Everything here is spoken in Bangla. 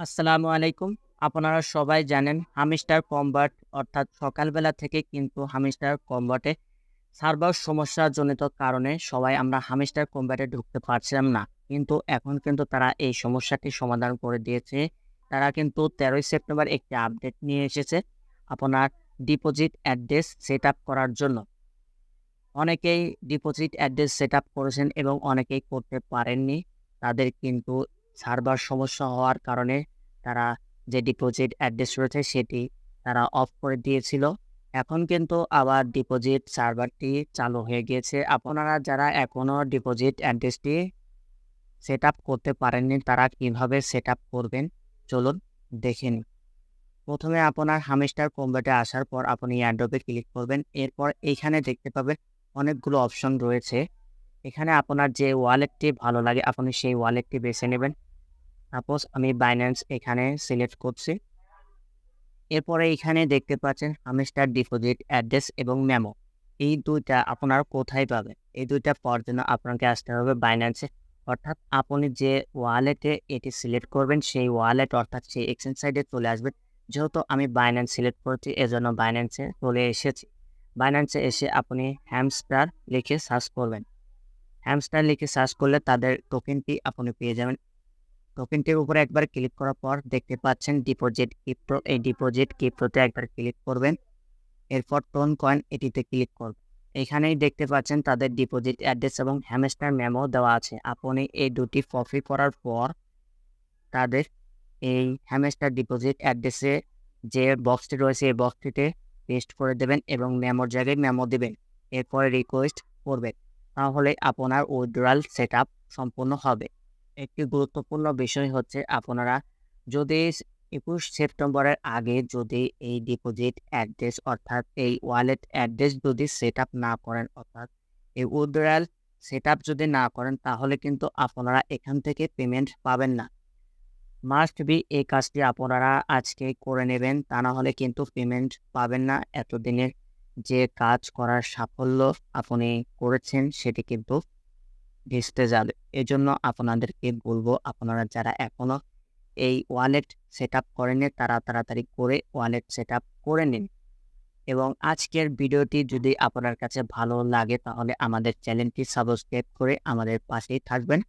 আসসালামু আলাইকুম। আপনারা সবাই জানেন হামিস্টার কম্বাট অর্থাৎ সকালবেলা থেকে কিন্তু হামিস্টার কম্বাটে সার্ভার সমস্যাজনিত কারণে সবাই আমরা হামিস্টার কম্বাটে ঢুকতে পারছিলাম না। কিন্তু এখন কিন্তু তারা এই সমস্যাটি সমাধান করে দিয়েছে। তারা কিন্তু ১৩ই সেপ্টেম্বর একটি আপডেট নিয়ে এসেছে আপনার ডিপোজিট অ্যাড্রেস সেটআপ করার জন্য। অনেকেই ডিপোজিট অ্যাড্রেস সেটআপ করেছেন এবং অনেকেই করতে পারেননি। তাদের কিন্তু সার্ভার সমস্যা হওয়ার কারণে তারা যে ডিপোজিট অ্যাড্রেস রয়েছে সেটি তারা অফ করে দিয়েছিল। এখন কিন্তু আবার ডিপোজিট সার্ভারটি চালু হয়ে গিয়েছে। আপনারা যারা এখনও ডিপোজিট অ্যাড্রেসটি সেটআপ করতে পারেননি তারা কিভাবে সেটআপ করবেন চলুন দেখে নিই। প্রথমে আপনার হামিস্টার কম্বাটে আসার পর আপনি অ্যাডোবে ক্লিক করবেন। এরপর এইখানে দেখতে পাবেন অনেকগুলো অপশন রয়েছে। এখানে আপনার যে ওয়ালেটটি ভালো লাগে আপনি সেই ওয়ালেটটি বেছে নেবেন। সাপোজ আমি বাইন্যান্স এখানে সিলেক্ট করছি। এরপরে এখানে দেখতে পাচ্ছেন হামিস্টার ডিপোজিট অ্যাড্রেস এবং মেমো। এই ২ টা আপনারা কোথায় পাবেন? এই ২ টা পাওয়ার জন্য আপনাকে আসতে হবে বাইন্যান্সে। অর্থাৎ আপনি যে ওয়ালেটে এটি সিলেক্ট করবেন সেই ওয়ালেট অর্থাৎ সেই এক্সচেঞ্জ সাইটে চলে আসবেন। যেহেতু আমি বাইন্যান্স সিলেক্ট করেছি এজন্য বাইন্যান্সে চলে এসেছি। বাইন্যান্সে এসে আপনি হ্যামস্টার লিখে সার্চ করবেন। হ্যামস্টার লিখে সার্চ করলে তাদের টোকেনটি আপনি পেয়ে যাবেন। টোকেনটির উপরে একবার ক্লিক করার পর দেখতে পাচ্ছেন ডিপোজিট ক্রিপ্টো। এই ডিপোজিট ক্রিপ্টোতে একবার ক্লিক করবেন। এরপর টোন কয়েন এটিতে ক্লিক করবেন। এখানেই দেখতে পাচ্ছেন তাদের ডিপোজিট অ্যাড্রেস এবং হ্যামস্টার মেমো দেওয়া আছে। আপনি এই দুটি কপি করার পর তাদের এই হ্যামস্টার ডিপোজিট অ্যাড্রেসে যে বক্সটি রয়েছে এই বক্সটিতে পেস্ট করে দেবেন এবং মেমোর জায়গায় মেমো দিবেন। এরপরে রিকোয়েস্ট করবেন। তাহলে আপনার উইথড্রয়াল সেটআপ সম্পূর্ণ হবে। একটি গুরুত্বপূর্ণ বিষয় হচ্ছে আপনারা যদি ২১ সেপ্টেম্বরের আগে যদি এই ডিপোজিট অ্যাড্রেস অর্থাৎ এই ওয়ালেট অ্যাড্রেস যদি সেটআপ না করেন অর্থাৎ এই উইথড্রয়াল সেটআপ যদি না করেন তাহলে কিন্তু আপনারা এখান থেকে পেমেন্ট পাবেন না। মাস্ট বি এই কাজটি আপনারা আজকে করে নেবেন। তা না হলে কিন্তু পেমেন্ট পাবেন না। এতদিনের যে কাজ করার সাফল্য আপনি করেছেন সেটি কিন্তু ভেস্তে যাবে। এজন্য আপনাদেরকে বলবো আপনারা যারা এখনো এই ওয়ালেট সেটআপ করেননি তারা তাড়াতাড়ি করে ওয়ালেট সেটআপ করে নিন। এবং আজকের ভিডিওটি যদি আপনার কাছে ভালো লাগে তাহলে আমাদের চ্যানেলটি সাবস্ক্রাইব করে আমাদের পাশেই থাকবেন।